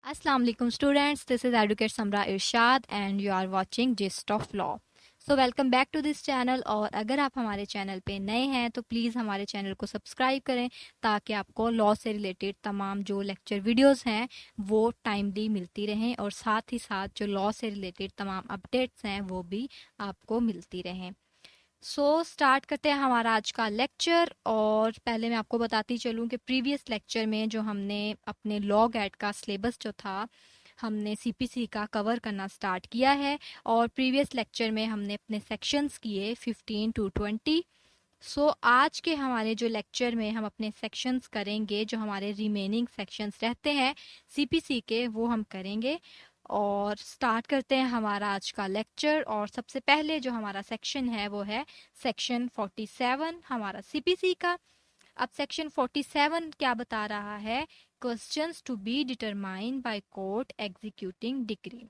Assalamu alaikum students, this is Advocate Samra Irshad and you are watching Gist of Law. So welcome back to this channel और अगर आप हमारे channel पे नए हैं तो प्लीज़ हमारे चैनल को सब्सक्राइब करें ताकि आपको लॉ से रिलेटेड तमाम जो लेक्चर वीडियोस हैं वो टाइमली मिलती रहें और साथ ही साथ जो लॉ से रिलेटेड तमाम अपडेट्स हैं वो भी आपको मिलती रहें। स्टार्ट करते हैं हमारा आज का लेक्चर। और पहले मैं आपको बताती चलूं कि प्रीवियस लेक्चर में जो हमने अपने लॉ गैट का सिलेबस जो था हमने सीपीसी का कवर करना स्टार्ट किया है और प्रीवियस लेक्चर में हमने अपने सेक्शंस किए 15 to 20। आज के हमारे जो लेक्चर में हम अपने सेक्शंस करेंगे, जो हमारे रिमेनिंग सेक्शंस रहते हैं सीपीसी के वो हम करेंगे। और स्टार्ट करते हैं हमारा आज का लेक्चर। और सबसे पहले जो हमारा सेक्शन है वो है सेक्शन 47 हमारा सीपीसी का। अब सेक्शन 47 क्या बता रहा है? Questions to be determined by court executing decree.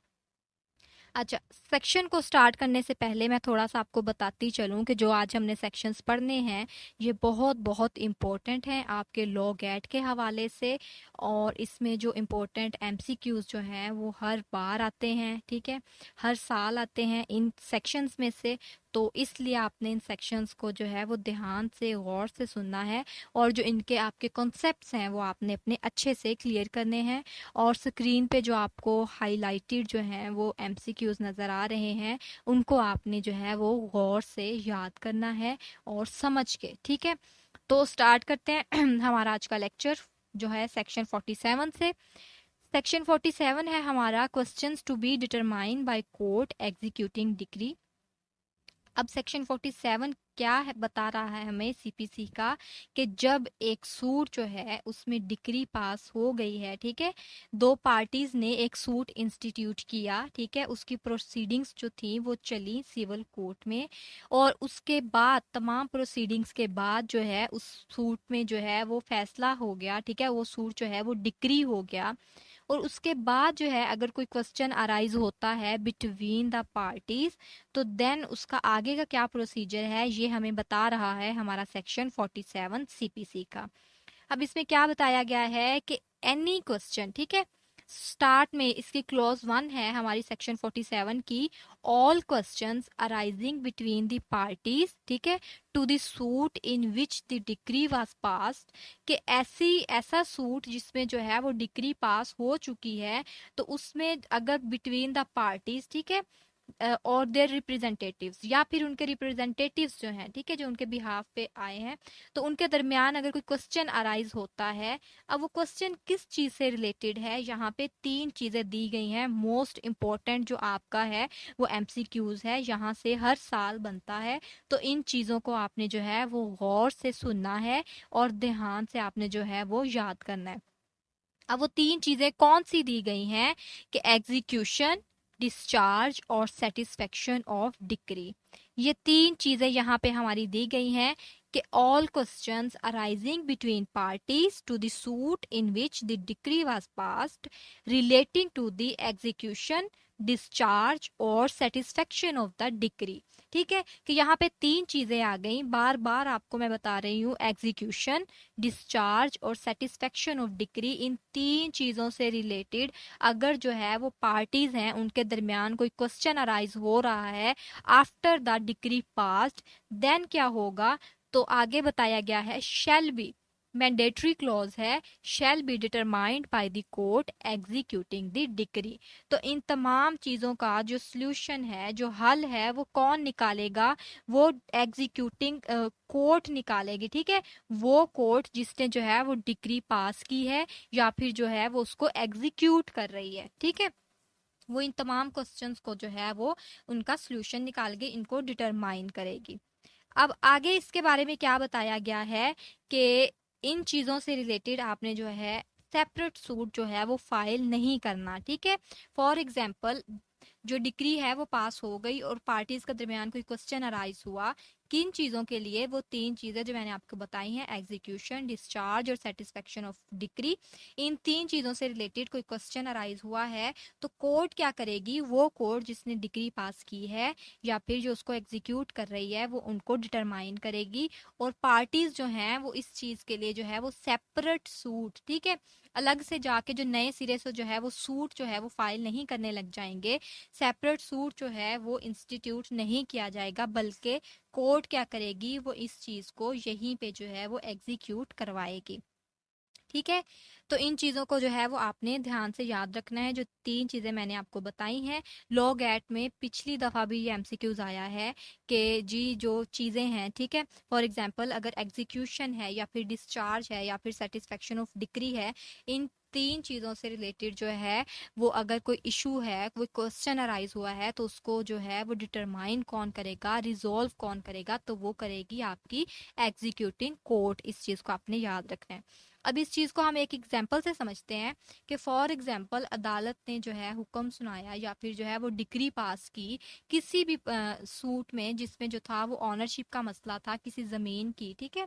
अच्छा, सेक्शन को स्टार्ट करने से पहले मैं थोड़ा सा आपको बताती चलूं कि जो आज हमने सेक्शंस पढ़ने हैं ये बहुत बहुत इम्पोर्टेंट हैं आपके लॉ गैट के हवाले से। और इसमें जो इम्पोर्टेंट एमसीक्यूज जो हैं वो हर बार आते हैं, ठीक है, हर साल आते हैं इन सेक्शंस में से। तो इसलिए आपने इन सेक्शंस को जो है वो ध्यान से गौर से सुनना है और जो इनके आपके कॉन्सेप्ट्स हैं वो आपने अपने अच्छे से क्लियर करने हैं। और स्क्रीन पे जो आपको हाईलाइटेड जो हैं वो एमसीक्यूज नज़र आ रहे हैं उनको आपने जो है वो गौर से याद करना है और समझ के, ठीक है। तो स्टार्ट करते हैं हमारा आज का लेक्चर जो है सेक्शन 47 से। सेक्शन 47 है हमारा questions to be determined by court executing decree. अब सेक्शन 47 क्या है बता रहा है हमें सीपीसी का कि जब एक सूट जो है उसमें डिक्री पास हो गई है, ठीक है, दो पार्टीज ने एक सूट इंस्टीट्यूट किया, ठीक है, उसकी प्रोसीडिंग्स जो थी वो चली सिविल कोर्ट में और उसके बाद तमाम प्रोसीडिंग्स के बाद जो है उस सूट में जो है वो फैसला हो गया, ठीक है, वो सूट जो है वो डिक्री हो गया। और उसके बाद जो है अगर कोई क्वेश्चन अराइज होता है बिटवीन द पार्टीज तो देन उसका आगे का क्या प्रोसीजर है ये हमें बता रहा है हमारा सेक्शन 47 सीपीसी का। अब इसमें क्या बताया गया है कि एनी क्वेश्चन, ठीक है, स्टार्ट में इसकी क्लॉज 1 है हमारी सेक्शन 47 की, all questions arising between the parties, ठीक है, to the suit in which the decree was passed, कि ऐसा सूट जिसमें जो है वो डिक्री पास हो चुकी है तो उसमें अगर बिटवीन द पार्टीज, ठीक है, और देयर रिप्रेजेंटेटिव्स या फिर उनके रिप्रेजेंटेटिव्स जो हैं, ठीक है, जो उनके बिहाफ पे आए हैं, तो उनके दरमियान अगर कोई क्वेश्चन अराइज होता है। अब वो क्वेश्चन किस चीज से रिलेटेड है? यहाँ पे 3 चीजें दी गई हैं। मोस्ट इम्पोर्टेंट जो आपका है वो एमसीक्यूज है, यहाँ से हर साल बनता है। तो इन चीजों को आपने जो है वो गौर से सुनना है और ध्यान से आपने जो है वो याद करना है। अब वो 3 चीजें कौन सी दी गई हैं कि एग्जीक्यूशन, डिस्चार्ज और सेटिस्फेक्शन ऑफ डिक्री। ये 3 चीजें यहाँ पे हमारी दी गई हैं कि all questions arising between parties to the suit in which the decree was passed relating to the execution, discharge और सेटिस्फेक्शन ऑफ द डिक्री। ठीक है, कि यहाँ पे 3 चीजें आ गई, बार बार आपको मैं बता रही हूँ, एग्जीक्यूशन, डिस्चार्ज और सेटिस्फेक्शन ऑफ डिक्री। इन 3 चीजों से रिलेटेड अगर जो है वो पार्टीज हैं उनके दरमियान कोई क्वेश्चन अराइज हो रहा है after the decree passed, then क्या होगा? तो आगे बताया गया है शैल बी, मैंडेटरी क्लॉज है, shall be determined by the court executing the decree. तो इन तमाम चीजों का जो सॉल्यूशन है, जो हल है, वो कौन निकालेगा? वो एग्जीक्यूटिंग कोर्ट निकालेगी, ठीक है, वो कोर्ट जिसने जो है वो डिक्री पास की है या फिर जो है वो उसको एग्जीक्यूट कर रही है, ठीक है, वो इन तमाम क्वेश्चंस को जो है वो उनका सॉल्यूशन निकाल के इनको डिटरमाइन करेगी। अब आगे इसके बारे में क्या बताया गया है कि इन चीजों से रिलेटेड आपने जो है सेपरेट सूट जो है वो फाइल नहीं करना, ठीक है। फॉर एग्जाम्पल जो डिक्री है वो पास हो गई और पार्टीज के दरमियान कोई क्वेश्चन अराइज हुआ किन चीज़ों के लिए? वो 3 चीज़ें जो मैंने आपको बताई हैं, एग्जीक्यूशन, डिस्चार्ज और सेटिस्फेक्शन ऑफ डिक्री। इन 3 चीज़ों से रिलेटेड कोई क्वेश्चन अराइज हुआ है तो कोर्ट क्या करेगी? वो कोर्ट जिसने डिक्री पास की है या फिर जो उसको एग्जीक्यूट कर रही है वो उनको डिटरमाइन करेगी, और पार्टीज जो हैं वो इस चीज़ के लिए जो है वो सेपरेट सूट, ठीक है, अलग से जाके जो नए सिरे से जो है वो सूट जो है वो फाइल नहीं करने लग जाएंगे। सेपरेट सूट जो है वो इंस्टीट्यूट नहीं किया जाएगा, बल्कि कोर्ट क्या करेगी? वो इस चीज को यहीं पे जो है वो एग्जीक्यूट करवाएगी। ठीक है, तो इन चीजों को जो है वो आपने ध्यान से याद रखना है, जो 3 चीजें मैंने आपको बताई हैं। लॉग एट में पिछली दफा भी ये एमसीक्यूज आया है कि जी जो चीजें हैं, ठीक है, फॉर एग्जांपल अगर एग्जीक्यूशन है या फिर डिस्चार्ज है या फिर सेटिस्फेक्शन ऑफ डिक्री है, इन 3 चीजों से रिलेटेड जो है वो अगर कोई इशू है, कोई क्वेश्चन अराइज हुआ है, तो उसको जो है वो डिटरमाइन कौन करेगा, रिजोल्व कौन करेगा? तो वो करेगी आपकी एग्जीक्यूटिंग कोर्ट। इस चीज को आपने याद रखना है। अब इस चीज को हम एक एग्जाम्पल से समझते हैं कि फॉर एग्जाम्पल अदालत ने जो है हुक्म सुनाया या फिर जो है वो डिक्री पास की किसी भी सूट में जिसमें जो था वो ऑनरशिप का मसला था किसी जमीन की, ठीक है,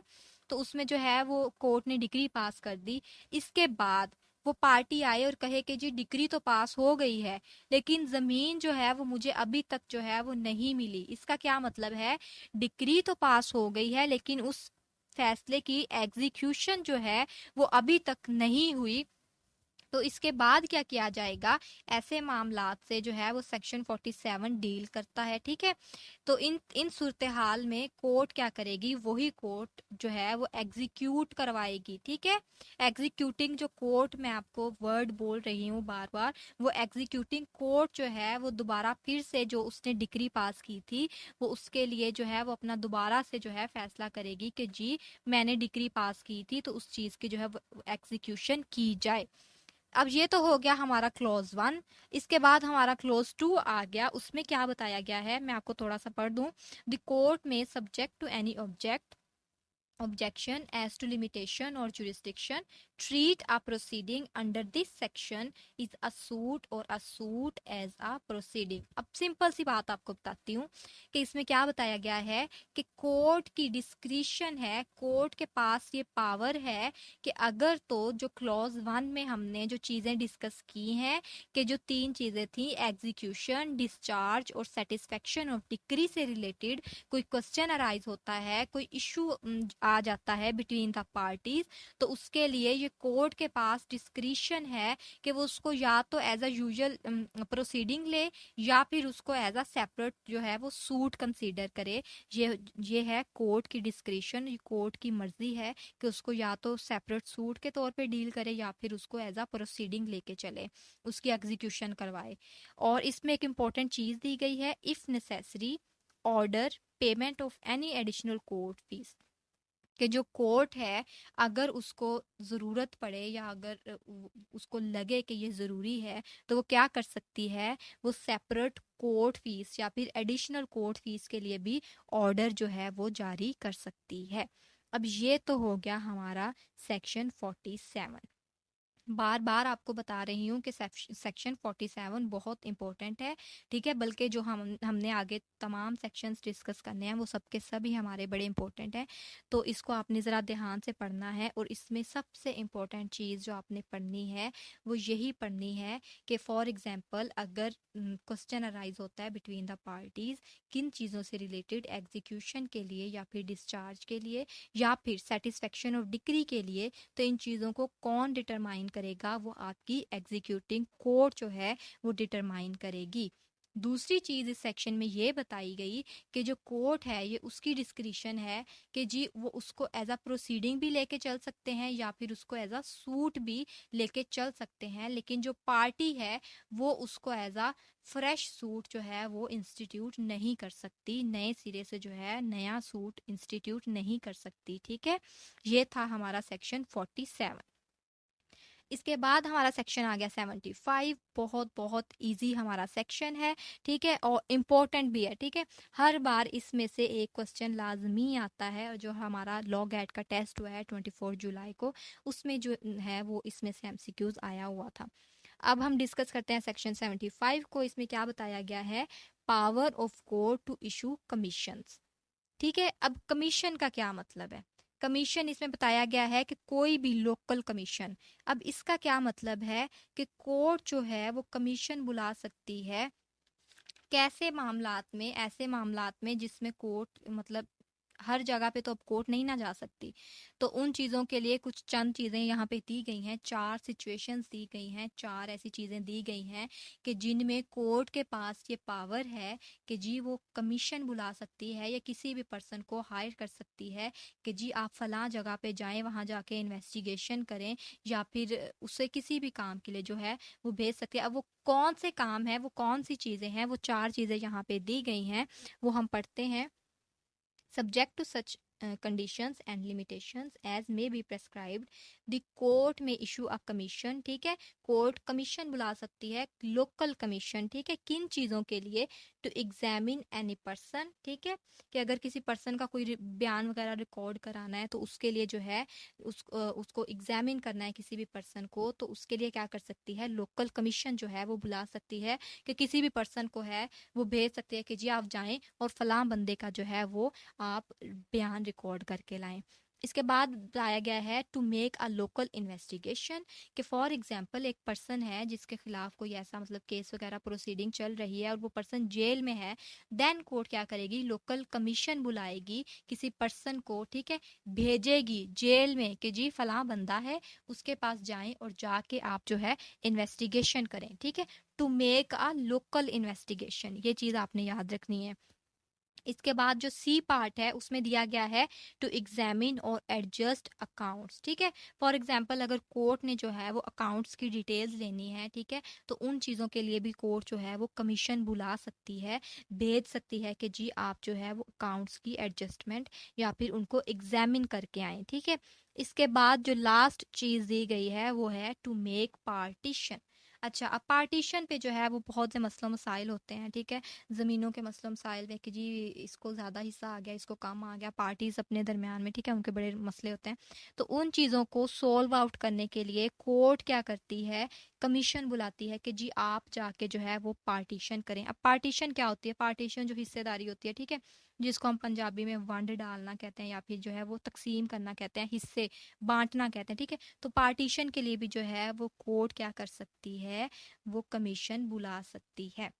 तो उसमें जो है वो कोर्ट ने डिक्री पास कर दी। इसके बाद वो पार्टी आए और कहे कि जी डिक्री तो पास हो गई है, लेकिन जमीन जो है वो मुझे अभी तक जो है वो नहीं मिली। इसका क्या मतलब है? डिक्री तो पास हो गई है लेकिन उस फैसले की एग्जीक्यूशन जो है वो अभी तक नहीं हुई। तो इसके बाद क्या किया जाएगा? ऐसे मामलात से जो है वो सेक्शन 47 डील करता है, ठीक है। तो इन इन सूरत हाल में कोर्ट क्या करेगी? वही कोर्ट जो है वो एग्जीक्यूट करवाएगी, ठीक है। एग्जीक्यूटिंग जो कोर्ट, मैं आपको वर्ड बोल रही हूँ बार बार, वो एग्जीक्यूटिंग कोर्ट जो है वो दोबारा फिर से जो उसने डिग्री पास की थी वो उसके लिए जो है वो अपना दोबारा से जो है फैसला करेगी कि जी मैंने डिग्री पास की थी तो उस चीज की जो है एग्जीक्यूशन की जाए। अब ये तो हो गया हमारा क्लोज 1। इसके बाद हमारा क्लोज 2 आ गया। उसमें क्या बताया गया है मैं आपको थोड़ा सा पढ़ दूं। द कोर्ट में subject to any object objection as to limitation or jurisdiction treat a proceeding under this section is a suit or a suit as a proceeding। अब सिंपल सी बात आपको बताती हूँ कि इसमें क्या बताया गया है कि कोर्ट की डिस्क्रिशन है, कोर्ट के पास ये पावर है कि अगर तो जो क्लॉज 1 में हमने जो चीजें डिस्कस की हैं कि जो 3 चीजें थी एग्जीक्यूशन, डिस्चार्ज और सेटिस्फेक्शन ऑफ डिक्री से रिलेटेड कोई क्वेश्चन अराइज होता है, कोई इशू आ जाता है बिटवीन द पार्टीज, तो उसके लिए ये कोर्ट के पास डिस्क्रिशन है कि वो उसको या तो एज अ यूजुअल प्रोसीडिंग ले या फिर उसको एज अ सेपरेट जो है वो सूट कंसीडर करे। ये है कोर्ट की डिस्क्रिशन, ये कोर्ट की मर्जी है कि उसको या तो सेपरेट सूट के तौर पे डील करे या फिर उसको एज अ प्रोसीडिंग लेके चले, उसकी एग्जीक्यूशन करवाए। और इसमें एक इम्पॉर्टेंट चीज दी गई है, if necessary order payment of any additional court fees, कि जो कोर्ट है अगर उसको ज़रूरत पड़े या अगर उसको लगे कि ये ज़रूरी है तो वो क्या कर सकती है? वो सेपरेट कोर्ट फीस या फिर एडिशनल कोर्ट फीस के लिए भी ऑर्डर जो है वो जारी कर सकती है। अब ये तो हो गया हमारा सेक्शन 47। बार बार आपको बता रही हूँ कि सेक्शन 47 बहुत इंपॉर्टेंट है, ठीक है, बल्कि जो हमने आगे तमाम सेक्शंस डिस्कस करने हैं वो सब के सभी हमारे बड़े इंपॉर्टेंट हैं। तो इसको आपने ज़रा ध्यान से पढ़ना है, और इसमें सबसे इम्पोर्टेंट चीज़ जो आपने पढ़नी है वो यही पढ़नी है कि फॉर एग्जांपल अगर क्वेश्चन अराइज होता है बिटवीन द पार्टीज किन चीज़ों से रिलेटेड, एग्जीक्यूशन के लिए या फिर डिस्चार्ज के लिए या फिर सेटिस्फेक्शन ऑफ डिक्री के लिए, तो इन चीज़ों को कौन डिटरमाइन करेगा? वो आपकी एग्जीक्यूटिंग कोर्ट जो है वो डिटरमाइन करेगी। दूसरी चीज इस सेक्शन में ये बताई गई कि जो कोर्ट है ये उसकी डिस्क्रिशन है कि जी वो उसको एज अ प्रोसीडिंग भी लेके चल सकते हैं या फिर उसको एज अ सूट भी लेके चल सकते हैं, लेकिन जो पार्टी है वो उसको एज अ फ्रेश सूट जो है वो इंस्टीट्यूट नहीं कर सकती, नए सिरे से जो है नया सूट इंस्टीट्यूट नहीं कर सकती, ठीक है। ये था हमारा सेक्शन 47। इसके बाद हमारा सेक्शन आ गया 75। बहुत बहुत इजी हमारा सेक्शन है, ठीक है, और इम्पोर्टेंट भी है, ठीक है। हर बार इसमें से एक क्वेश्चन लाजमी आता है, और जो हमारा लॉ गैट का टेस्ट हुआ है 24 जुलाई को, उसमें जो है वो इसमें से एमसीक्यूज आया हुआ था। अब हम डिस्कस करते हैं सेक्शन 75 को। इसमें क्या बताया गया है? Power of court to issue commissions, ठीक है। अब कमीशन का क्या मतलब है? कमीशन इसमें बताया गया है कि कोई भी लोकल कमीशन। अब इसका क्या मतलब है कि कोर्ट जो है वो कमीशन बुला सकती है कैसे मामलात में, ऐसे मामलात में जिसमें कोर्ट मतलब हर जगह पे तो अब कोर्ट नहीं ना जा सकती, तो उन चीज़ों के लिए कुछ चंद चीज़ें यहाँ पे दी गई हैं, 4 सिचुएशंस दी गई हैं, 4 ऐसी चीज़ें दी गई हैं कि जिनमें कोर्ट के पास ये पावर है कि जी वो कमीशन बुला सकती है या किसी भी पर्सन को हायर कर सकती है कि जी आप फलां जगह पे जाएं, वहाँ जाके इन्वेस्टिगेशन करें, या फिर उसे किसी भी काम के लिए जो है वो भेज सकती है। अब वो कौन से काम है, वो कौन सी चीज़ें हैं, वो 4 चीज़ें यहाँ पे दी गई हैं, वो हम पढ़ते हैं। Subject to such conditions and limitations as may be prescribed, the court may issue a commission। ठीक है, कोर्ट कमीशन बुला सकती है, लोकल कमीशन। ठीक है, किन चीज़ों के लिए? To examine any person. ठीक है, कि अगर किसी पर्सन का कोई बयान वगैरह रिकॉर्ड कराना है तो उसके लिए जो है उसको एग्जामिन करना है किसी भी पर्सन को, तो उसके लिए क्या कर सकती है? लोकल कमीशन जो है वो बुला सकती है कि किसी भी पर्सन को है वो भेज सकती है कि जी आप जाएं और फलां बंदे का जो है वो आप बयान रिकॉर्ड करके लाएं। इसके बाद बताया गया है to make a local investigation, कि फॉर एग्जांपल एक पर्सन है जिसके खिलाफ कोई ऐसा मतलब केस वगैरह प्रोसीडिंग चल रही है और वो पर्सन जेल में है, देन कोर्ट क्या करेगी? लोकल कमीशन बुलाएगी किसी पर्सन को, ठीक है, भेजेगी जेल में कि जी फलां बंदा है, उसके पास जाएं और जाके आप जो है इन्वेस्टिगेशन करें। ठीक है, to make a local investigation, ये चीज़ आपने याद रखनी है। इसके बाद जो सी पार्ट है उसमें दिया गया है टू एग्जामिन और एडजस्ट अकाउंट्स। ठीक है, फॉर एग्जांपल अगर कोर्ट ने जो है वो अकाउंट्स की डिटेल्स लेनी है, ठीक है, तो उन चीज़ों के लिए भी कोर्ट जो है वो कमीशन बुला सकती है, भेज सकती है कि जी आप जो है वो अकाउंट्स की एडजस्टमेंट या फिर उनको एग्जामिन करके आए। ठीक है, इसके बाद जो लास्ट चीज़ दी गई है वो है टू मेक पार्टीशन। अच्छा, अब पार्टीशन पे जो है वो बहुत से मसला मसाइल होते हैं। ठीक है, ज़मीनों के मसला मसाइल में कि जी इसको ज़्यादा हिस्सा आ गया, इसको कम आ गया, पार्टीज अपने दरमियान में, ठीक है, उनके बड़े मसले होते हैं। तो उन चीज़ों को सॉल्व आउट करने के लिए कोर्ट क्या करती है? कमीशन बुलाती है कि जी आप जाके जो है वो पार्टीशन करें। अब पार्टीशन क्या होती है? पार्टीशन जो हिस्सेदारी होती है, ठीक है, जिसको हम पंजाबी में वंड डालना कहते हैं या फिर जो है वो तकसीम करना कहते हैं, हिस्से बांटना कहते हैं। ठीक है, तो पार्टीशन के लिए भी जो है वो कोर्ट क्या कर सकती है? वो कमीशन बुला सकती है।